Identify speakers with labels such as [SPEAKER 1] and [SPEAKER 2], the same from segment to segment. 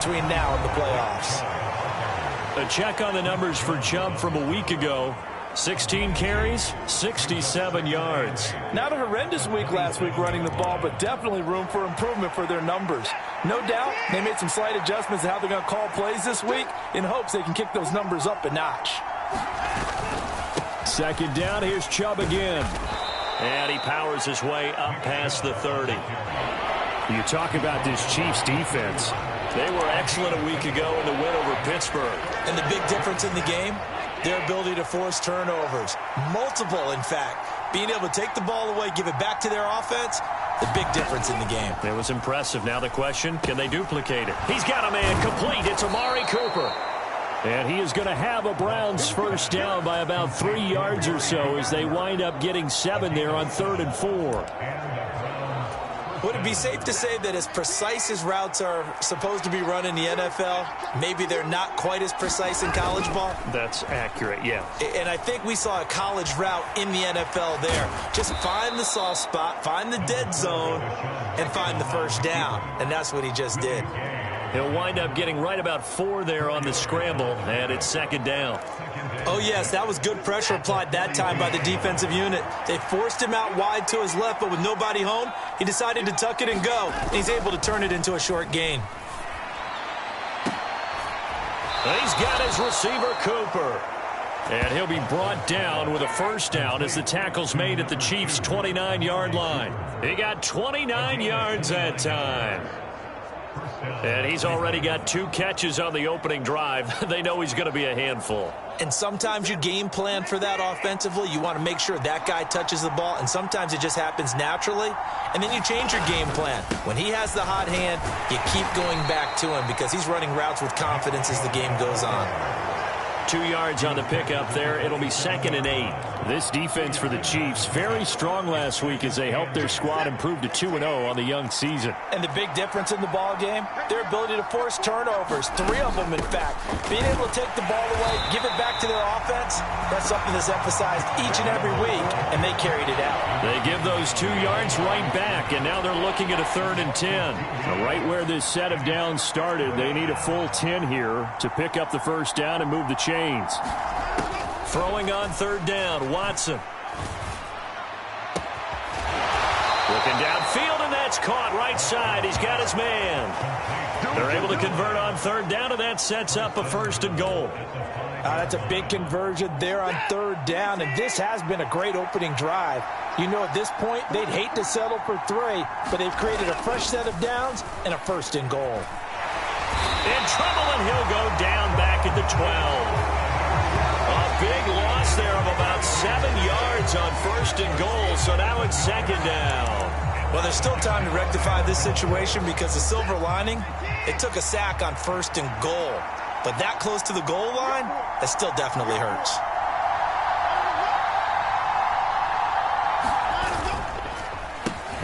[SPEAKER 1] between now and the playoffs.
[SPEAKER 2] A check on the numbers for Chubb from a week ago. 16 carries, 67 yards.
[SPEAKER 1] Not a horrendous week last week running the ball, but definitely room for improvement for their numbers. No doubt they made some slight adjustments to how they're going to call plays this week in hopes they can kick those numbers up a notch.
[SPEAKER 2] Second down, here's Chubb again. And he powers his way up past the 30.
[SPEAKER 3] You talk about this Chiefs defense.
[SPEAKER 2] They were excellent a week ago in the win over Pittsburgh.
[SPEAKER 1] And the big difference in the game, their ability to force turnovers. Multiple, in fact. Being able to take the ball away, give it back to their offense, the big difference in the game.
[SPEAKER 2] It was impressive. Now the question, can they duplicate it? He's got a man complete. It's Amari Cooper. And he is going to have a Browns first down by about 3 yards or so as they wind up getting 7 there on 3rd and 4.
[SPEAKER 1] Would it be safe to say that as precise as routes are supposed to be run in the NFL, maybe they're not quite as precise in college ball?
[SPEAKER 2] That's accurate, yeah.
[SPEAKER 1] And I think we saw a college route in the NFL there. Just find the soft spot, find the dead zone, and find the first down. And that's what he just did.
[SPEAKER 2] He'll wind up getting right about 4 there on the scramble, and it's 2nd down.
[SPEAKER 1] Oh, yes, that was good pressure applied that time by the defensive unit. They forced him out wide to his left, but with nobody home, he decided to tuck it and go. And he's able to turn it into a short gain.
[SPEAKER 2] He's got his receiver, Cooper. And he'll be brought down with a first down as the tackle's made at the Chiefs' 29-yard line. He got 29 yards that time. And he's already got 2 catches on the opening drive. They know he's going to be a handful.
[SPEAKER 1] And sometimes you game plan for that offensively. You want to make sure that guy touches the ball, and sometimes it just happens naturally. And then you change your game plan. When he has the hot hand, you keep going back to him because he's running routes with confidence as the game goes on.
[SPEAKER 2] 2 yards on the pickup there. It'll be 2nd and 8.
[SPEAKER 3] This defense for the Chiefs, very strong last week as they helped their squad improve to 2-0 on the young season.
[SPEAKER 1] And the big difference in the ball game, their ability to force turnovers, 3 of them in fact. Being able to take the ball away, give it back to their offense, that's something that's emphasized each and every week, and they carried it out.
[SPEAKER 2] They give those 2 yards right back, and now they're looking at a 3rd and 10.
[SPEAKER 3] Right where this set of downs started, they need a full 10 here to pick up the first down and move the chains.
[SPEAKER 2] Throwing on 3rd down, Watson. Looking downfield, and that's caught right side. He's got his man. They're able to convert on 3rd down, and that sets up a 1st and goal.
[SPEAKER 1] That's a big conversion there on 3rd down, and this has been a great opening drive. You know, at this point, they'd hate to settle for 3, but they've created a fresh set of downs and a 1st and goal.
[SPEAKER 2] In trouble, and he'll go down back at the 12. A big loss there of about 7 yards on 1st and goal, so now it's 2nd down.
[SPEAKER 1] Well, there's still time to rectify this situation because the silver lining, it took a sack on 1st and goal. But that close to the goal line, that still definitely hurts.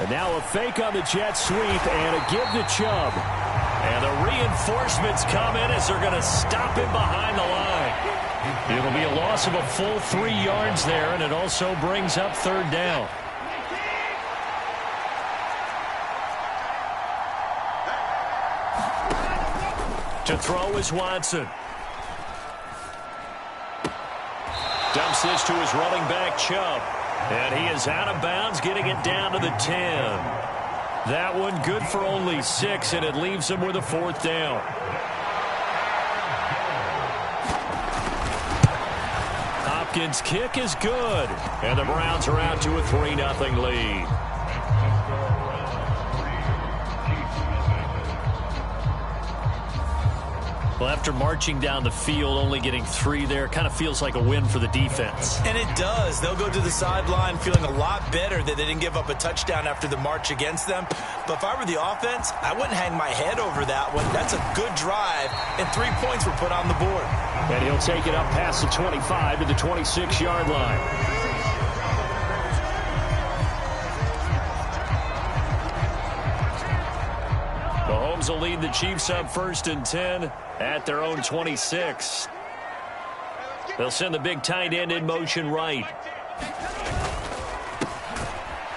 [SPEAKER 3] And now a fake on the jet sweep and a give to Chubb.
[SPEAKER 2] And the reinforcements come in as they're going to stop him behind the line. It'll be a loss of a full 3 yards there, and it also brings up 3rd down. To throw is Watson. Dumps this to his running back, Chubb. And he is out of bounds, getting it down to the 10. That one good for only 6, and it leaves him with a 4th down. Hopkins' kick is good, and the Browns are out to a 3-0 lead. Well, after marching down the field, only getting 3 there, kind of feels like a win for the defense.
[SPEAKER 1] And it does. They'll go to the sideline feeling a lot better that they didn't give up a touchdown after the march against them. But if I were the offense, I wouldn't hang my head over that one. That's a good drive, and 3 points were put on the board.
[SPEAKER 3] And he'll take it up past the 25 to the 26-yard line.
[SPEAKER 2] Mahomes will lead the Chiefs up 1st and 10 at their own 26. They'll send the big tight end in motion right.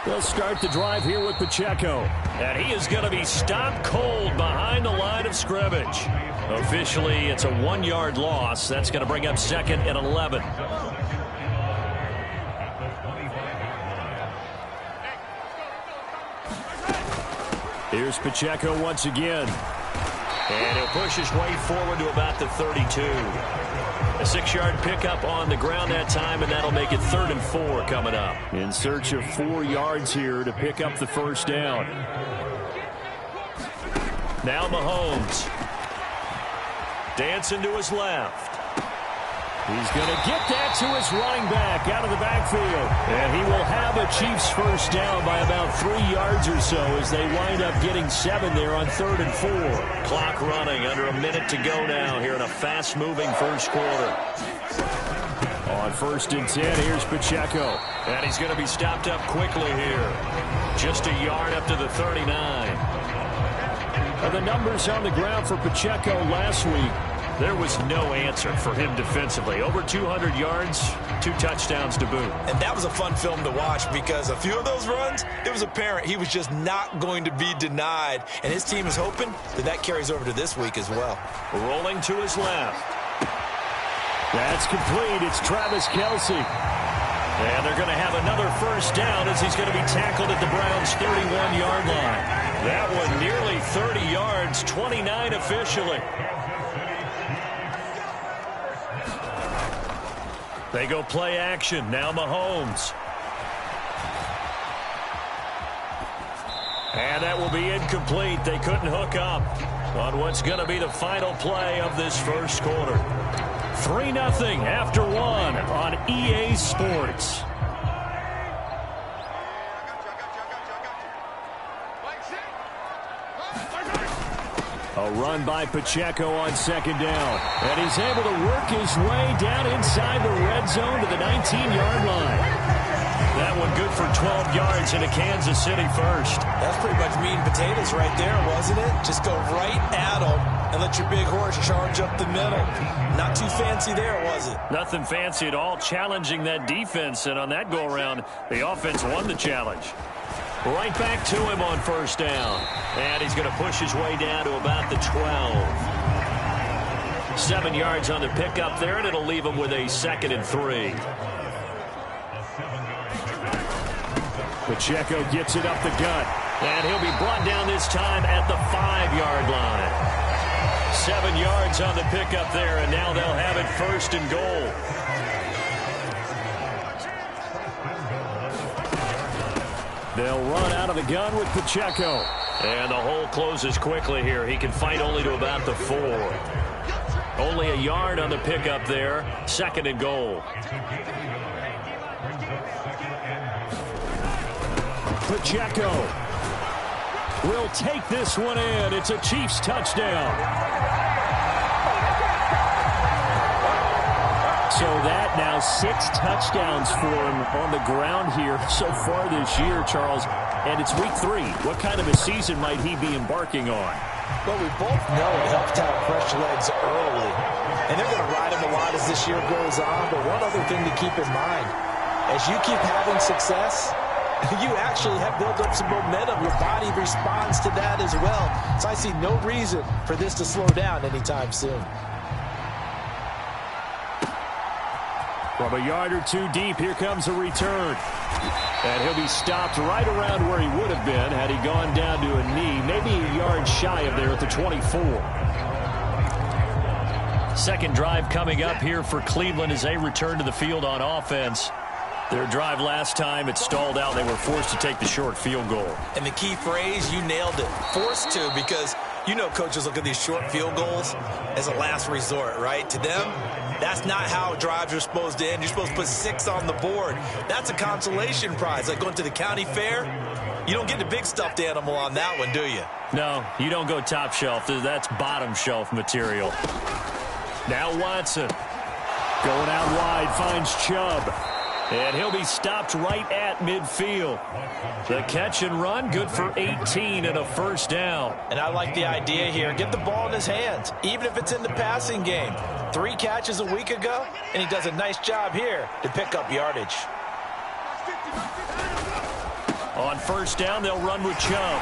[SPEAKER 3] They'll start the drive here with Pacheco.
[SPEAKER 2] And he is going to be stopped cold behind the line of scrimmage. Officially, it's a 1-yard loss. That's going to bring up 2nd and 11.
[SPEAKER 3] Here's Pacheco once again.
[SPEAKER 2] And he'll push his way forward to about the 32. A 6-yard pickup on the ground that time, and that'll make it 3rd and 4 coming up.
[SPEAKER 3] In search of 4 yards here to pick up the first down.
[SPEAKER 2] Now Mahomes. Dancing to his left.
[SPEAKER 3] He's going to get that to his running back out of the backfield. And he will have a Chiefs first down by about 3 yards or so as they wind up getting 7 there on 3rd and 4.
[SPEAKER 2] Clock running, under a minute to go now here in a fast-moving first quarter.
[SPEAKER 3] On 1st and 10, here's Pacheco.
[SPEAKER 2] And he's going to be stopped up quickly here. Just a yard up to the 39.
[SPEAKER 3] The numbers on the ground for Pacheco last week.
[SPEAKER 2] There was no answer for him defensively. Over 200 yards, 2 touchdowns to boot.
[SPEAKER 1] And that was a fun film to watch because a few of those runs, it was apparent he was just not going to be denied. And his team is hoping that carries over to this week as well.
[SPEAKER 2] Rolling to his left.
[SPEAKER 3] That's complete. It's Travis Kelce.
[SPEAKER 2] And they're going to have another first down as he's going to be tackled at the Browns' 31-yard line. That one nearly 30 yards, 29 officially. They go play action. Now Mahomes. And that will be incomplete. They couldn't hook up on what's going to be the final play of this first quarter. 3-0 after 1 on EA Sports.
[SPEAKER 3] A run by Pacheco on 2nd down. And he's able to work his way down inside the red zone to the 19-yard line.
[SPEAKER 2] That one good for 12 yards into Kansas City first.
[SPEAKER 1] That's pretty much meat and potatoes right there, wasn't it? Just go right at them and let your big horse charge up the middle. Not too fancy there, was it?
[SPEAKER 2] Nothing fancy at all, challenging that defense. And on that go-around, the offense won the challenge. Right back to him on first down. And he's going to push his way down to about the 12. 7 yards on the pickup there, and it'll leave him with a 2nd and 3.
[SPEAKER 3] Pacheco gets it up the gut.
[SPEAKER 2] And he'll be brought down this time at the 5-yard line. 7 yards on the pickup there, and now they'll have it 1st and goal.
[SPEAKER 3] They'll run out of the gun with Pacheco.
[SPEAKER 2] And the hole closes quickly here. He can fight only to about the 4. Only a yard on the pickup there. 2nd and goal.
[SPEAKER 3] Pacheco will take this one in. It's a Chiefs touchdown. So that now 6 touchdowns for him on the ground here so far this year, Charles. And it's week 3. What kind of a season might he be embarking on?
[SPEAKER 1] Well, we both know it helps to have fresh legs early. And they're going to ride him a lot as this year goes on. But one other thing to keep in mind, as you keep having success, you actually have built up some momentum. Your body responds to that as well. So I see no reason for this to slow down anytime soon.
[SPEAKER 3] From a yard or 2 deep, here comes a return. And he'll be stopped right around where he would have been had he gone down to a knee, maybe a yard shy of there at the 24.
[SPEAKER 2] Second drive coming up here for Cleveland as they return to the field on offense. Their drive last time, it stalled out. They were forced to take the short field goal.
[SPEAKER 1] And the key phrase, you nailed it, forced to, because you know coaches look at these short field goals as a last resort, right? To them, that's not how drives are supposed to end. You're supposed to put 6 on the board. That's a consolation prize. Like going to the county fair, you don't get the big stuffed animal on that one, do you?
[SPEAKER 2] No, you don't go top shelf. That's bottom shelf material. Now Watson.
[SPEAKER 3] Going out wide, finds Chubb.
[SPEAKER 2] And he'll be stopped right at midfield. The catch and run, good for 18 and a first down.
[SPEAKER 1] And I like the idea here. Get the ball in his hands, even if it's in the passing game. 3 catches a week ago, and he does a nice job here to pick up yardage.
[SPEAKER 2] On first down, they'll run with Chubb.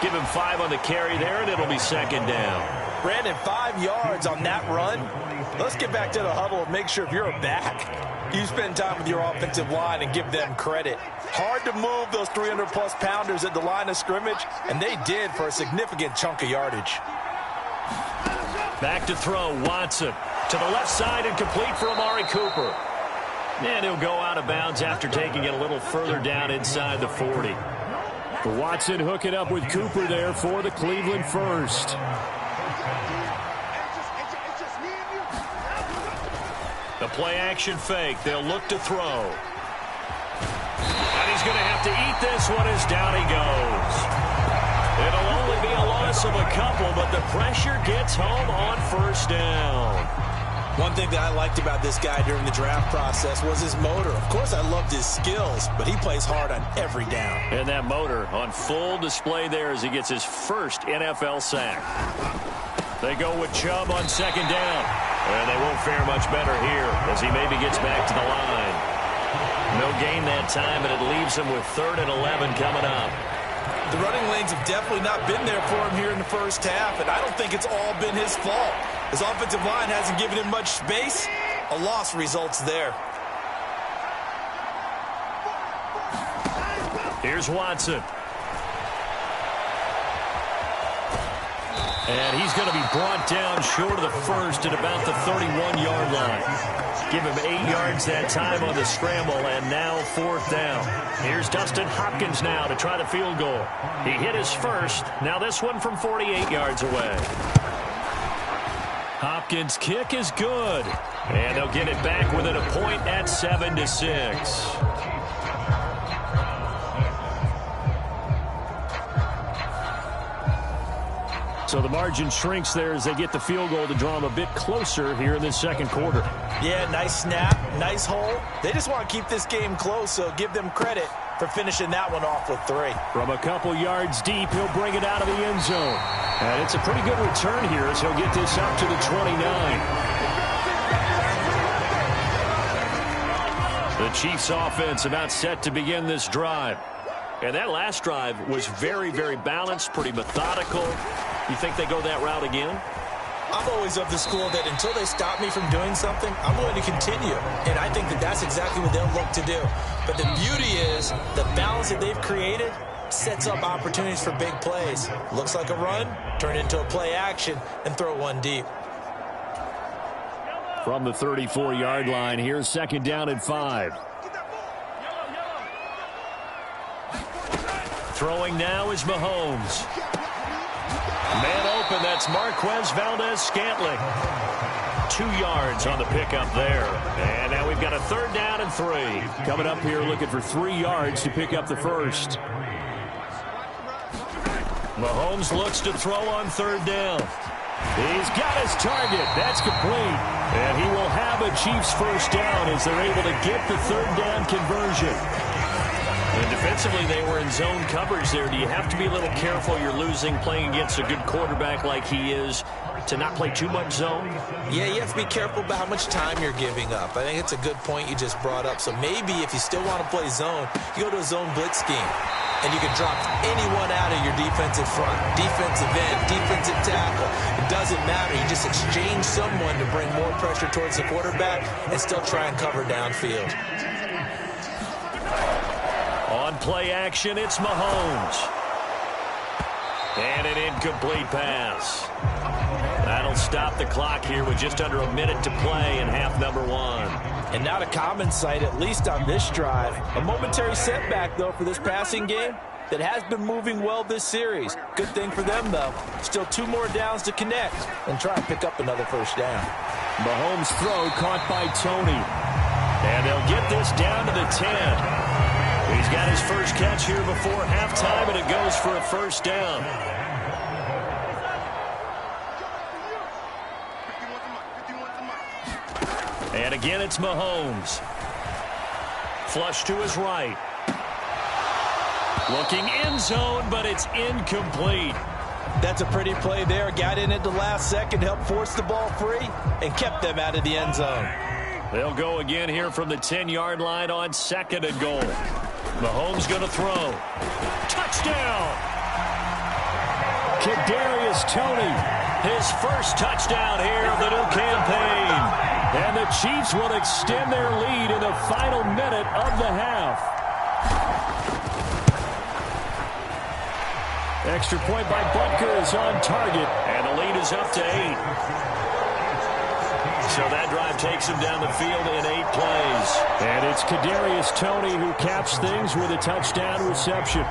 [SPEAKER 2] Give him 5 on the carry there, and it'll be second down.
[SPEAKER 1] Brandon, 5 yards on that run. Let's get back to the huddle and make sure if you're a back, you spend time with your offensive line and give them credit. Hard to move those 300-plus pounders at the line of scrimmage, and they did for a significant chunk of yardage.
[SPEAKER 2] Back to throw, Watson. To the left side and complete for Amari Cooper. And he'll go out of bounds after taking it a little further down inside the 40.
[SPEAKER 3] Watson hooking up with Cooper there for the Cleveland first.
[SPEAKER 2] The play-action fake. They'll look to throw. And he's going to have to eat this one as down he goes. It'll only be a loss of a couple, but the pressure gets home on first down.
[SPEAKER 1] One thing that I liked about this guy during the draft process was his motor. Of course, I loved his skills, but he plays hard on every down.
[SPEAKER 2] And that motor on full display there as he gets his first NFL sack. They go with Chubb on second down. And they won't fare much better here as he maybe gets back to the line. No gain that time, and it leaves him with 3rd and 11 coming up.
[SPEAKER 1] The running lanes have definitely not been there for him here in the first half, and I don't think it's all been his fault. His offensive line hasn't given him much space. A loss results there.
[SPEAKER 2] Here's Watson. And he's going to be brought down short of the first at about the 31-yard line. Give him 8 yards that time on the scramble, and now 4th down. Here's Dustin Hopkins now to try the field goal. He hit his first. Now this one from 48 yards away. Hopkins' kick is good. And they'll get it back within a point at 7-6.
[SPEAKER 3] So the margin shrinks there as they get the field goal to draw them a bit closer here in this second quarter.
[SPEAKER 1] Yeah, nice snap, nice hole. They just want to keep this game close, so give them credit for finishing that one off with 3.
[SPEAKER 3] From a couple yards deep, he'll bring it out of the end zone. And it's a pretty good return here as he'll get this up to the 29. The Chiefs offense about set to begin this drive. And that last drive was very, very balanced, pretty methodical. You think they go that route again?
[SPEAKER 1] I'm always of the school that until they stop me from doing something, I'm going to continue. And I think that that's exactly what they'll look to do. But the beauty is the balance that they've created sets up opportunities for big plays. Looks like a run, turn it into a play action, and throw one deep.
[SPEAKER 3] From the 34-yard line, here's 2nd down and 5.
[SPEAKER 2] Throwing now is Mahomes. Man open, that's Marquez Valdez-Scantling. 2 yards on the pickup there. And now we've got a 3rd down and 3.
[SPEAKER 3] Coming up here looking for 3 yards to pick up the first.
[SPEAKER 2] Mahomes looks to throw on 3rd down.
[SPEAKER 3] He's got his target. That's complete. And he will have a Chiefs first down as they're able to get the 3rd down conversion.
[SPEAKER 2] And defensively, they were in zone coverage there. Do you have to be a little careful? You're losing, playing against a good quarterback like he is, to not play too much zone?
[SPEAKER 1] Yeah, you have to be careful about how much time you're giving up. I think it's a good point you just brought up. So maybe if you still want to play zone, you go to a zone blitz scheme. And you can drop anyone out of your defensive front, defensive end, defensive tackle. It doesn't matter. You just exchange someone to bring more pressure towards the quarterback and still try and cover downfield.
[SPEAKER 2] On play action, it's Mahomes. And an incomplete pass. That'll stop the clock here with just under a minute to play in half number 1.
[SPEAKER 1] And not a common sight, at least on this drive. A momentary setback, though, for this passing game that has been moving well this series. Good thing for them, though. Still 2 more downs to connect and try and pick up another first down.
[SPEAKER 3] Mahomes' throw caught by Tony.
[SPEAKER 2] And they'll get this down to the 10. He's got his first catch here before halftime, and it goes for a first down. And again, it's Mahomes. Flush to his right. Looking end zone, but it's incomplete.
[SPEAKER 1] That's a pretty play there. Got in at the last second, helped force the ball free, and kept them out of the end zone.
[SPEAKER 2] They'll go again here from the 10-yard line on 2nd and goal. Mahomes going to throw. Touchdown!
[SPEAKER 3] Kadarius Toney, his first touchdown here of the new campaign. And the Chiefs will extend their lead in the final minute of the half. Extra point by Butker is on target.
[SPEAKER 2] And the lead is up to 8. So that drive takes him down the field in 8 plays.
[SPEAKER 3] And it's Kadarius Toney who caps things with a touchdown reception.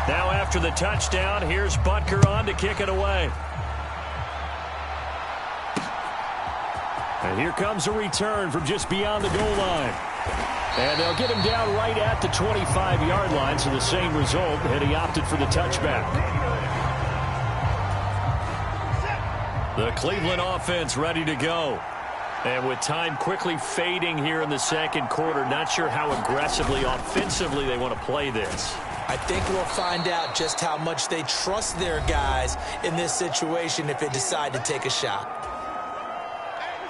[SPEAKER 2] Now after the touchdown, here's Butker on to kick it away.
[SPEAKER 3] And here comes a return from just beyond the goal line. And they'll get him down right at the 25-yard line, so the same result, and he opted for the touchback.
[SPEAKER 2] The Cleveland offense ready to go. And with time quickly fading here in the second quarter, not sure how aggressively, offensively they want to play this.
[SPEAKER 1] I think we'll find out just how much they trust their guys in this situation if they decide to take a shot.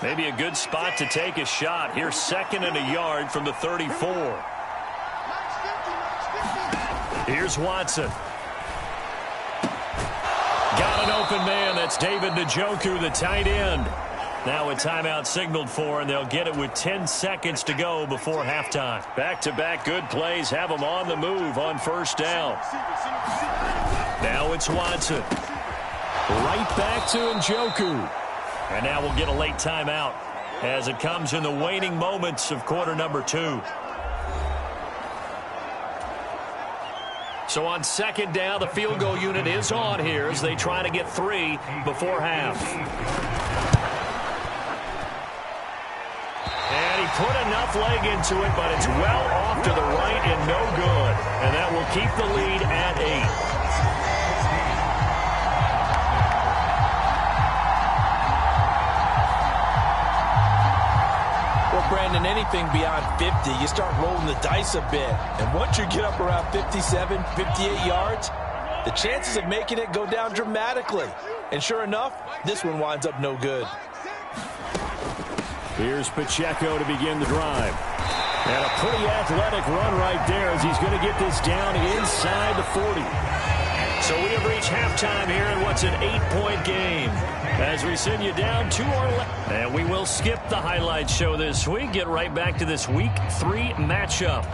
[SPEAKER 2] Maybe a good spot to take a shot. Here's 2nd and a yard from the 34. Here's Watson. Got an open man. That's David Njoku, the tight end. Now a timeout signaled for, and they'll get it with 10 seconds to go before halftime. Back-to-back good plays have them on the move on first down. Now it's Watson.
[SPEAKER 3] Right back to Njoku.
[SPEAKER 2] And now we'll get a late timeout as it comes in the waning moments of quarter number 2. So on 2nd down, the field goal unit is on here as they try to get 3 before half. And he put enough leg into it, but it's well off to the right and no good. And that will keep the lead at 8.
[SPEAKER 1] Brandon, anything beyond 50, you start rolling the dice a bit. And once you get up around 57, 58 yards, the chances of making it go down dramatically. And sure enough, this one winds up no good.
[SPEAKER 3] Here's Pacheco to begin the drive. And a pretty athletic run right there as he's going to get this down inside the 40.
[SPEAKER 2] So we have reached halftime here in what's an 8-point game. As we send you down 2 or less. And we will skip the highlight show this week. Get right back to this Week 3 matchup.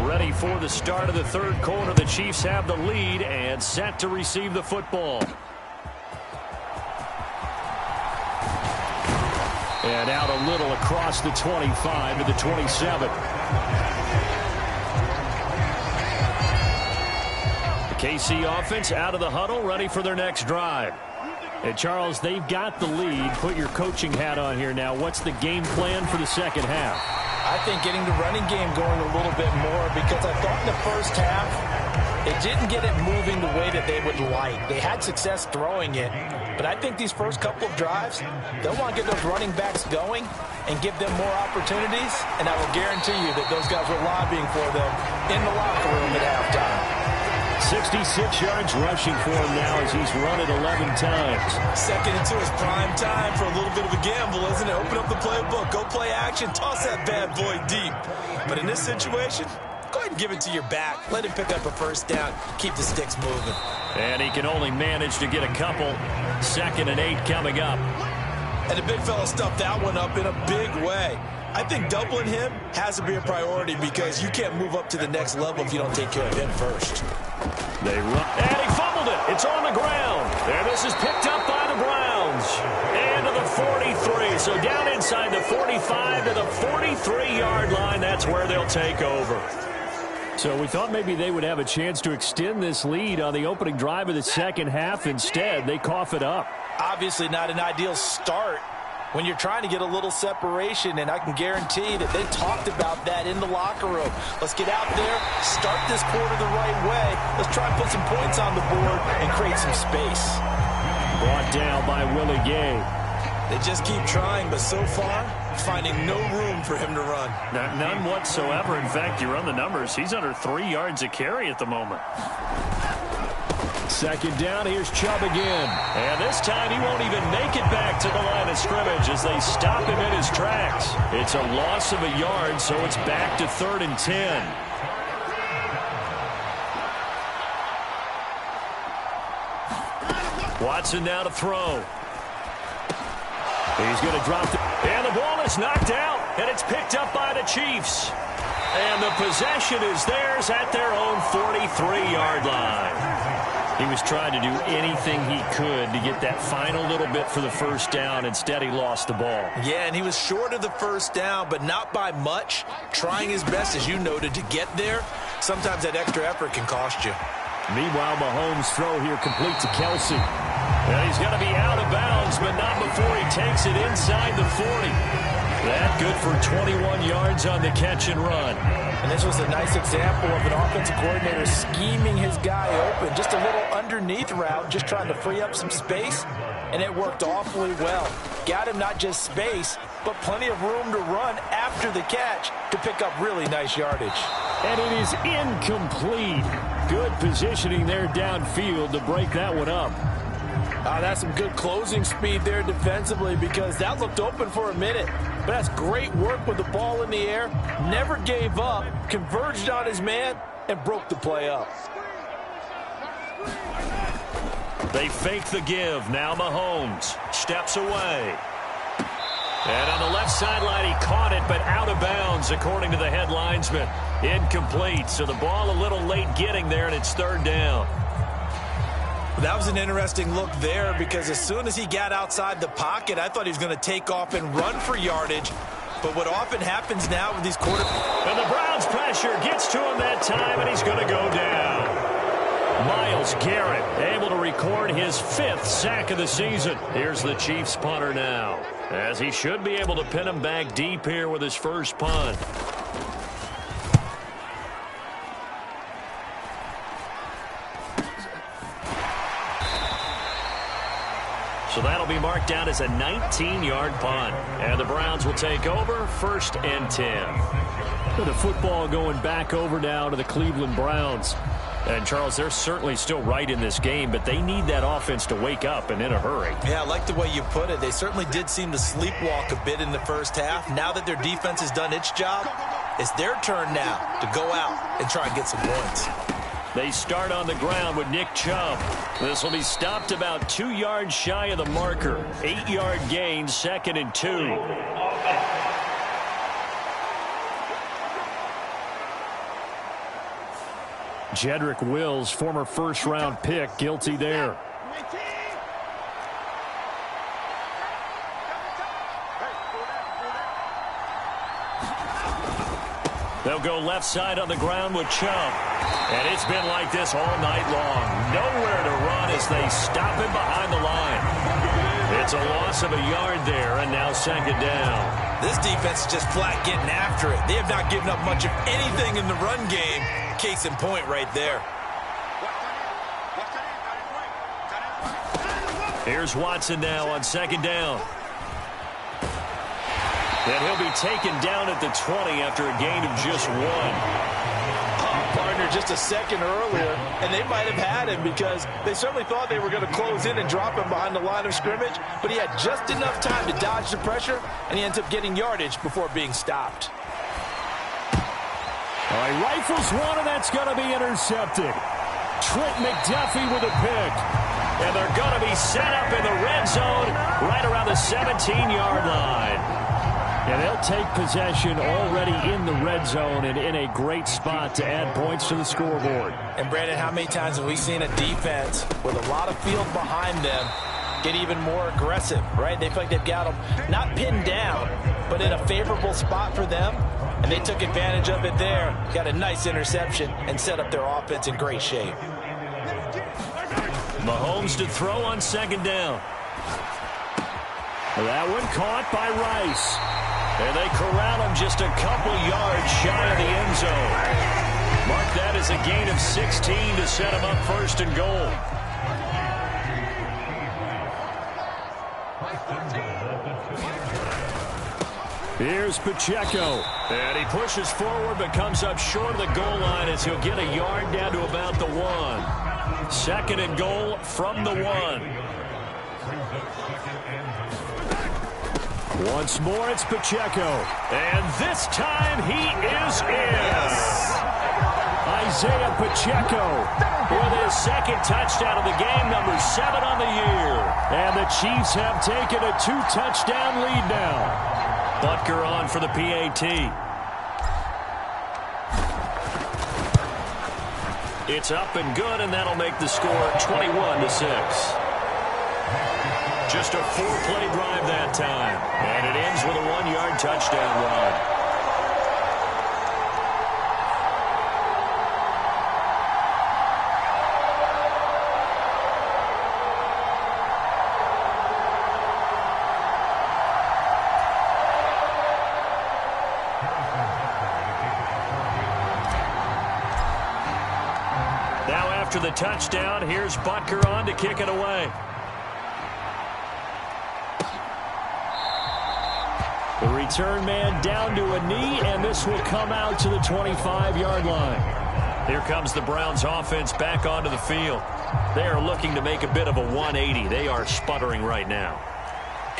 [SPEAKER 2] Ready for the start of the third quarter. The Chiefs have the lead and set to receive the football.
[SPEAKER 3] And out a little across the 25 to the 27.
[SPEAKER 2] KC offense out of the huddle, ready for their next drive.
[SPEAKER 3] And Charles, they've got the lead. Put your coaching hat on here now. What's the game plan for the second half?
[SPEAKER 1] I think getting the running game going a little bit more, because I thought in the first half it didn't get it moving the way that they would like. They had success throwing it, but I think these first couple of drives, they'll want to get those running backs going and give them more opportunities, and I will guarantee you that those guys were lobbying for them in the locker room at halftime.
[SPEAKER 3] 66 yards rushing for him now as he's run it 11 times.
[SPEAKER 1] Second into his prime time for a little bit of a gamble, isn't it? Open up the playbook, go play action, toss that bad boy deep. But in this situation, go ahead and give it to your back. Let him pick up a first down, keep the sticks moving.
[SPEAKER 2] And he can only manage to get a couple. 2nd and 8 coming up.
[SPEAKER 1] And the big fella stuffed that one up in a big way. I think doubling him has to be a priority, because you can't move up to the next level if you don't take care of him first.
[SPEAKER 2] They run, and he fumbled it. It's on the ground. And this is picked up by the Browns. And to the 43. So down inside the 45 to the 43-yard line. That's where they'll take over.
[SPEAKER 3] So we thought maybe they would have a chance to extend this lead on the opening drive of the second half. Instead, they cough it up.
[SPEAKER 1] Obviously not an ideal start when you're trying to get a little separation, and I can guarantee that they talked about that in the locker room. Let's get out there, start this quarter the right way. Let's try and put some points on the board and create some space.
[SPEAKER 3] Brought down by Willie Gay.
[SPEAKER 1] They just keep trying, but so far, finding no room for him to run.
[SPEAKER 2] None whatsoever. In fact, you run the numbers. He's under 3 yards a carry at the moment.
[SPEAKER 3] Second down, here's Chubb again.
[SPEAKER 2] And this time he won't even make it back to the line of scrimmage as they stop him in his tracks. It's a loss of a yard, so it's back to 3rd and 10. Watson now to throw. He's going to drop and the ball is knocked out, and it's picked up by the Chiefs. And the possession is theirs at their own 43-yard line. He was trying to do anything he could to get that final little bit for the first down. Instead, he lost the ball. Yeah, and he was short of the first down, but not by much. Trying his best, as you noted, to get there. Sometimes that extra effort can cost you. Meanwhile, Mahomes' throw here complete to Kelsey. And he's going to be out of bounds, but not before he takes it inside the 40. That good for 21 yards on the catch and run. And this was a nice example of an offensive coordinator scheming his guy open. Just a little underneath route, just trying to free up some space, and it worked awfully well. Got him not just space, but plenty of room to run after the catch to pick up really nice yardage. And it is incomplete. Good positioning there downfield to break that one up. That's some good closing speed there defensively, because that looked open for a minute. But that's great work with the ball in the air. Never gave up, converged on his man, and broke the play up. They fake the give. Now Mahomes steps away. And on the left sideline, he caught it, but out of bounds, according to the head linesman. Incomplete, so the ball a little late getting there, and it's third down. That was an interesting look there, because as soon as he got outside the pocket, I thought he was going to take off and run for yardage. But what often happens now with these quarterbacks... And the Browns' pressure gets to him that time, and he's going to go down. Myles Garrett able to record his 5th sack of the season. Here's the Chiefs punter now, as he should be able to pin him back deep here with his first punt. So that'll be marked down as a 19-yard punt. And the Browns will take over, 1st and 10. The football going back over now to the Cleveland Browns. And, Charles, they're certainly still right in this game, but they need that offense to wake up and in a hurry. Yeah, I like the way you put it. They certainly did seem to sleepwalk a bit in the first half. Now that their defense has done its job, it's their turn now to go out and try and get some points. They start on the ground with Nick Chubb. This will be stopped about 2 yards shy of the marker. 8-yard gain, 2nd and 2. Jedrick Wills, former first-round pick, guilty there. They'll go left side on the ground with Chubb. And it's been like this all night long. Nowhere to run as they stop him behind the line. It's a loss of a yard there, and now 2nd down. This defense is just flat getting after it. They have not given up much of anything in the run game. Case in point right there. Here's Watson now on 2nd down. And he'll be taken down at the 20 after a gain of just 1. Partner just a second earlier, and they might have had him, because they certainly thought they were going to close in and drop him behind the line of scrimmage, but he had just enough time to dodge the pressure, and he ends up getting yardage before being stopped. All right, rifles one, and that's going to be intercepted. Trent McDuffie with a pick. And they're going to be set up in the red zone right around the 17-yard line. And they'll take possession already in the red zone and in a great spot to add points to the scoreboard. And, Brandon, how many times have we seen a defense with a lot of field behind them get even more aggressive, right? They feel like they've got them not pinned down, but in a favorable spot for them, and they took advantage of it there. Got a nice interception and set up their offense in great shape. Mahomes to throw on 2nd down. That one caught by Rice. And they corral him just a couple yards shy of the end zone. Mark that as a gain of 16 to set him up 1st and goal. Here's Pacheco. And he pushes forward but comes up short of the goal line as he'll get a yard down to about the 1. 2nd and goal from the 1. Once more, it's Pacheco. And this time, he is in.
[SPEAKER 3] Isaiah Pacheco with his second touchdown of the game, number 7 on the year. And the Chiefs have taken a 2-touchdown lead now.
[SPEAKER 2] Butker on for the PAT. It's up and good, and that'll make the score 21-6. Just a 4-play drive that time. And it ends with a 1-yard touchdown run. After the touchdown, here's Butker on to kick it away.
[SPEAKER 3] The return man down to a knee, and this will come out to the 25-yard line.
[SPEAKER 2] Here comes the Browns offense back onto the field. They are looking to make a bit of a 180. They are sputtering right now.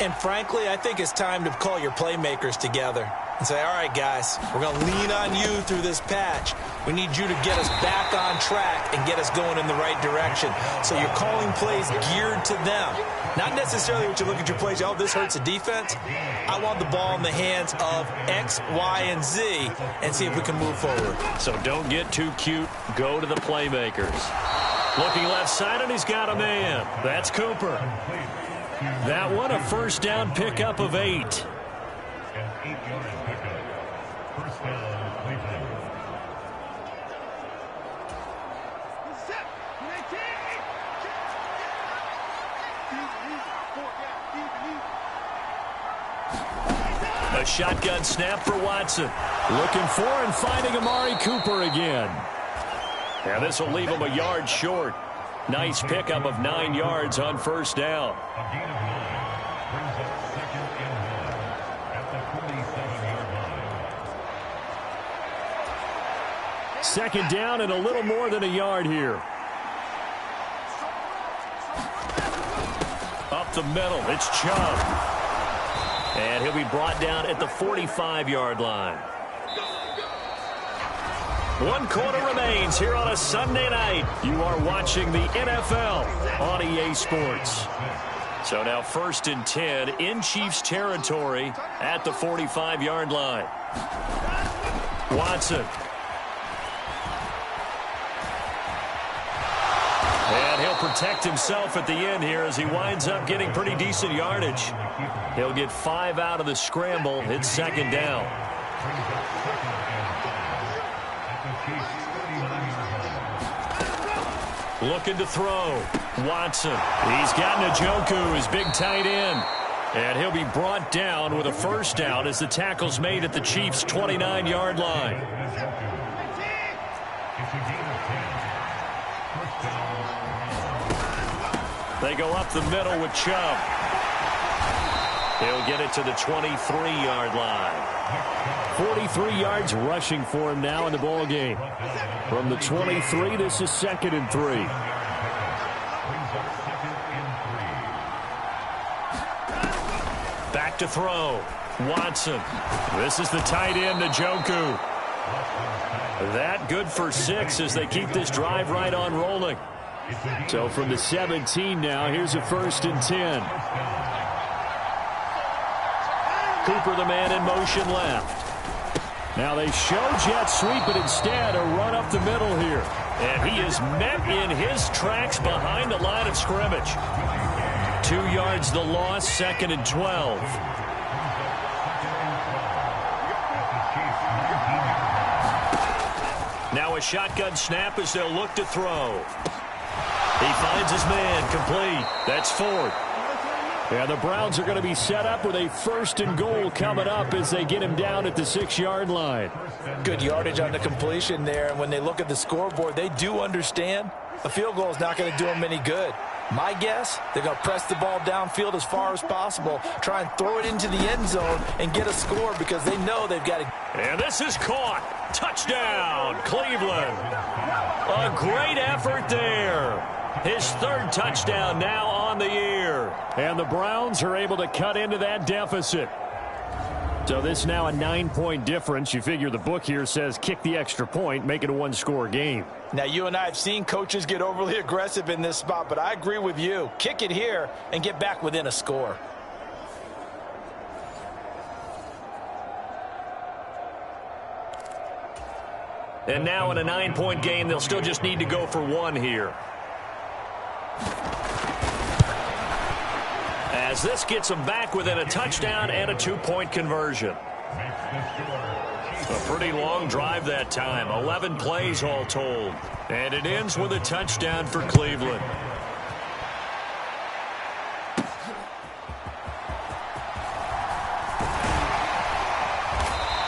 [SPEAKER 1] And frankly, I think it's time to call your playmakers together and say, all right, guys, we're going to lean on you through this patch. We need you to get us back on track and get us going in the right direction. So you're calling plays geared to them. Not necessarily what you look at your plays, oh, this hurts the defense. I want the ball in the hands of X, Y, and Z and see if we can move forward.
[SPEAKER 2] So don't get too cute. Go to the playmakers. Looking left side, and he's got a man. That's Cooper.
[SPEAKER 3] That one, a first down pickup of 8.
[SPEAKER 2] A shotgun snap for Watson.
[SPEAKER 3] Looking for and finding Amari Cooper again.
[SPEAKER 2] And this will leave him a yard short. Nice pickup of 9 yards on first down.
[SPEAKER 3] Second down and a little more than a yard here.
[SPEAKER 2] Up the middle, it's Chubb. And he'll be brought down at the 45-yard line. 1 quarter remains here on a Sunday night. You are watching the NFL on EA Sports. So now 1st and 10 in Chiefs territory at the 45-yard line. Watson. And he'll protect himself at the end here as he winds up getting pretty decent yardage. He'll get 5 out of the scramble. It's second down. Looking to throw. Watson.
[SPEAKER 3] He's got Njoku, his big tight end.
[SPEAKER 2] And he'll be brought down with a first down as the tackle's made at the Chiefs' 29-yard line. They go up the middle with Chubb. He'll get it to the 23-yard line.
[SPEAKER 3] 43 yards rushing for him now in the ball game. From the 23, this is 2nd and 3.
[SPEAKER 2] Back to throw. Watson. This is the tight end, Njoku. That good for 6 as they keep this drive right on rolling.
[SPEAKER 3] So from the 17 now, here's a 1st and 10.
[SPEAKER 2] Cooper, the man in motion left.
[SPEAKER 3] Now they show jet sweep, but instead a run up the middle here.
[SPEAKER 2] And he is met in his tracks behind the line of scrimmage. 2 yards the loss, 2nd and 12. Now a shotgun snap as they'll look to throw. He finds his man, complete. That's 4th.
[SPEAKER 3] Yeah, the Browns are going to be set up with a 1st and goal coming up as they get him down at the 6-yard line.
[SPEAKER 1] Good yardage on the completion there, and when they look at the scoreboard, they do understand a field goal is not going to do them any good. My guess, they're going to press the ball downfield as far as possible, try and throw it into the end zone and get a score because they know they've got to.
[SPEAKER 2] And this is caught. Touchdown, Cleveland. A great effort there. His 3rd touchdown now on the year.
[SPEAKER 3] And the Browns are able to cut into that deficit. So this now a 9-point difference. You figure the book here says kick the extra point, make it a one-score game.
[SPEAKER 1] Now, you and I have seen coaches get overly aggressive in this spot, but I agree with you. Kick it here and get back within a score.
[SPEAKER 2] And now in a 9-point game, they'll still just need to go for one here. As this gets them back within a touchdown and a 2-point conversion. A pretty long drive that time. 11 plays all told. And it ends with a touchdown for Cleveland.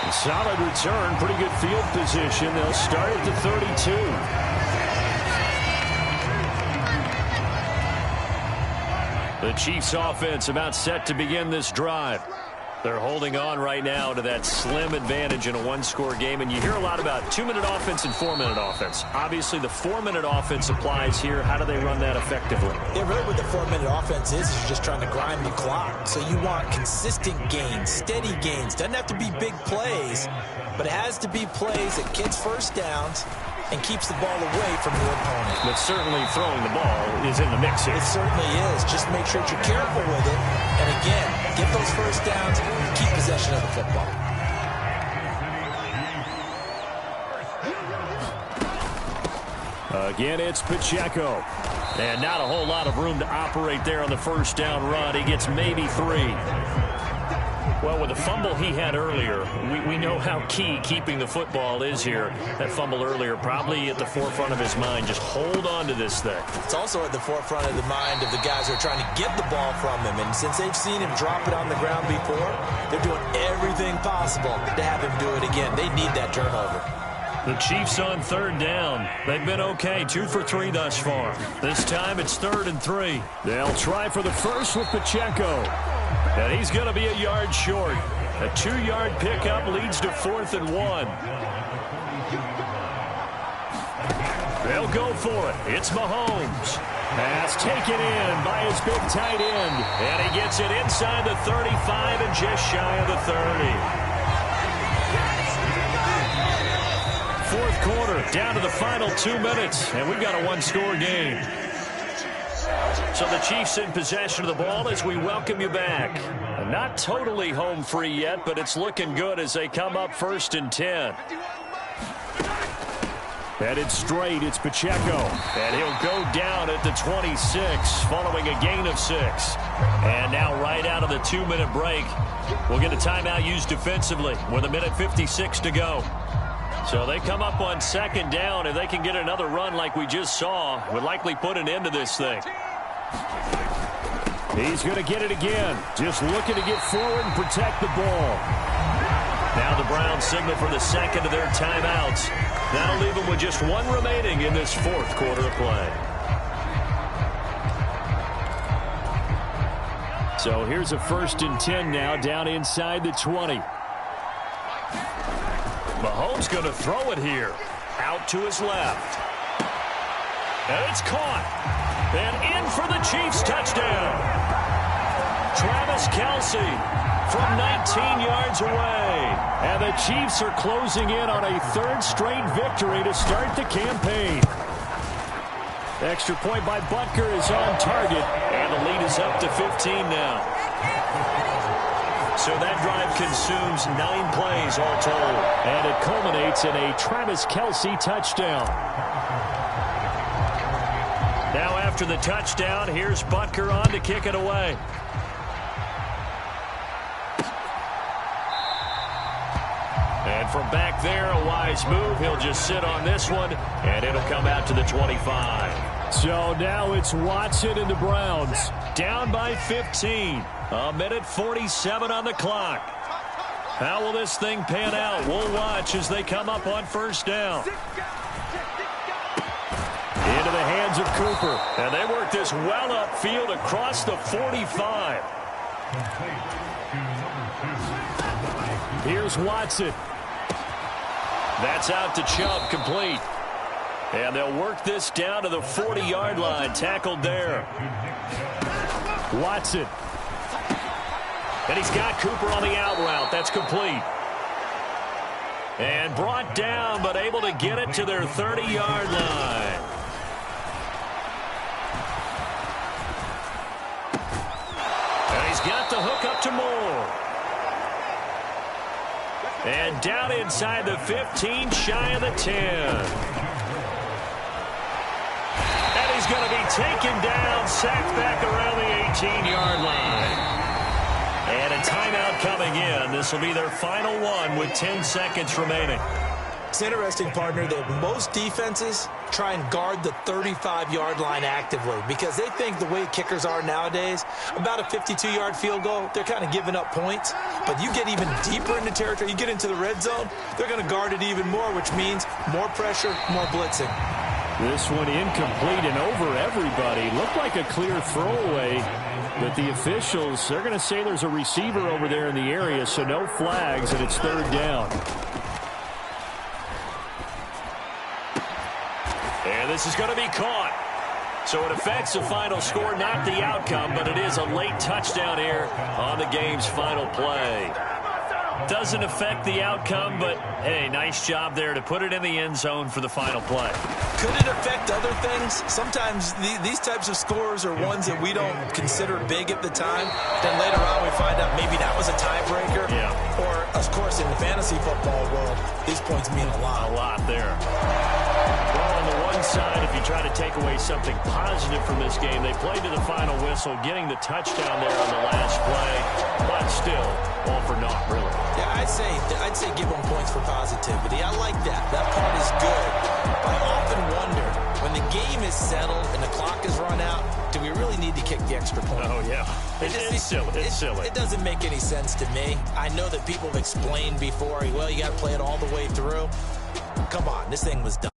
[SPEAKER 3] A solid return. Pretty good field position. They'll start at the 32.
[SPEAKER 2] The Chiefs offense about set to begin this drive. They're holding on right now to that slim advantage in a one-score game. And you hear a lot about 2-minute offense and 4-minute offense. Obviously, the 4-minute offense applies here. How do they run that effectively?
[SPEAKER 1] Yeah, really what the 4-minute offense is you're just trying to grind the clock. So you want consistent gains, steady gains. Doesn't have to be big plays, but it has to be plays that gets first downs and keeps the ball away from your opponent.
[SPEAKER 2] But certainly throwing the ball is in the mix here.
[SPEAKER 1] It certainly is. Just make sure that you're careful with it. And again, get those first downs, keep possession of the football.
[SPEAKER 3] Again, it's Pacheco.
[SPEAKER 2] And not a whole lot of room to operate there on the first down run. He gets maybe 3. Well, with the fumble he had earlier, we know how key keeping the football is here. That fumble earlier probably at the forefront of his mind. Just hold on to this thing.
[SPEAKER 1] It's also at the forefront of the mind of the guys who are trying to get the ball from him. And since they've seen him drop it on the ground before, they're doing everything possible to have him do it again. They need that turnover.
[SPEAKER 2] The Chiefs on third down. They've been okay, 2 for 3 thus far. This time it's 3rd and 3.
[SPEAKER 3] They'll try for the first with Pacheco.
[SPEAKER 2] And he's going to be a yard short. A 2-yard pickup leads to 4th and 1. They'll go for it. It's Mahomes.
[SPEAKER 3] Pass taken in by his big tight end.
[SPEAKER 2] And he gets it inside the 35 and just shy of the 30. Fourth quarter, down to the final 2 minutes, and we've got a one-score game. So the Chiefs in possession of the ball as we welcome you back. Not totally home free yet, but it's looking good as they come up 1st and 10.
[SPEAKER 3] Headed straight, it's Pacheco.
[SPEAKER 2] And he'll go down at the 26 following a gain of 6. And now right out of the 2-minute break, we'll get a timeout used defensively with 1:56 to go. So they come up on 2nd down. If they can get another run like we just saw, would likely put an end to this thing.
[SPEAKER 3] He's going to get it again. Just looking to get forward and protect the ball.
[SPEAKER 2] Now the Browns signal for the second of their timeouts. That'll leave them with just 1 remaining in this 4th quarter of play.
[SPEAKER 3] So here's a 1st and 10 now down inside the 20.
[SPEAKER 2] Mahomes going to throw it here. Out to his left. And it's caught. And in for the Chiefs touchdown. Travis Kelce from 19 yards away.
[SPEAKER 3] And the Chiefs are closing in on a 3rd straight victory to start the campaign. Extra point by Butker is on target.
[SPEAKER 2] And the lead is up to 15 now. So that drive consumes 9 plays all told.
[SPEAKER 3] And it culminates in a Travis Kelce touchdown.
[SPEAKER 2] Now after the touchdown, here's Butker on to kick it away. And from back there, a wise move. He'll just sit on this one, and it'll come out to the 25.
[SPEAKER 3] So now it's Watson and the Browns.
[SPEAKER 2] Down by 15. 1:47 on the clock. How will this thing pan out? We'll watch as they come up on 1st down.
[SPEAKER 3] Into the hands of Cooper.
[SPEAKER 2] And they work this well upfield across the 45.
[SPEAKER 3] Here's Watson.
[SPEAKER 2] That's out to Chubb, complete. And they'll work this down to the 40-yard line, tackled there.
[SPEAKER 3] Watson.
[SPEAKER 2] And he's got Cooper on the out route. That's complete. And brought down, but able to get it to their 30-yard line. And he's got the hook up to Moore. And down inside the 15, shy of the 10. And he's going to be taken down, sacked back around the 18-yard line. And a timeout coming in. This will be their final one with 10 seconds remaining.
[SPEAKER 1] It's interesting, partner, that most defenses try and guard the 35-yard line actively because they think the way kickers are nowadays, about a 52-yard field goal, they're kind of giving up points. But you get even deeper into territory, you get into the red zone, they're going to guard it even more, which means more pressure, more blitzing.
[SPEAKER 3] This one incomplete and over everybody. Looked like a clear throwaway. But the officials, they're going to say there's a receiver over there in the area, so no flags, and it's third down.
[SPEAKER 2] And this is going to be caught. So it affects the final score, not the outcome, but it is a late touchdown here on the game's final play. Doesn't affect the outcome, but, hey, nice job there to put it in the end zone for the final play.
[SPEAKER 1] Could it affect other things? Sometimes these types of scores are ones that we don't consider big at the time. Then later on we find out maybe that was a tiebreaker.
[SPEAKER 2] Yeah.
[SPEAKER 1] Or, of course, in the fantasy football world, these points mean a lot.
[SPEAKER 2] A lot there. Well, on the one side, if you try to take away something positive from this game, they played to the final whistle, getting the touchdown there on the last play. But still, all for naught, really.
[SPEAKER 1] Yeah, I'd say give them points for positivity. I like that. That part is good. But I often wonder, when the game is settled and the clock is run out, do we really need to kick the extra point?
[SPEAKER 2] Oh, yeah. It's silly. It's silly.
[SPEAKER 1] It doesn't make any sense to me. I know that people have explained before, well, you got to play it all the way through. Come on, this thing was done.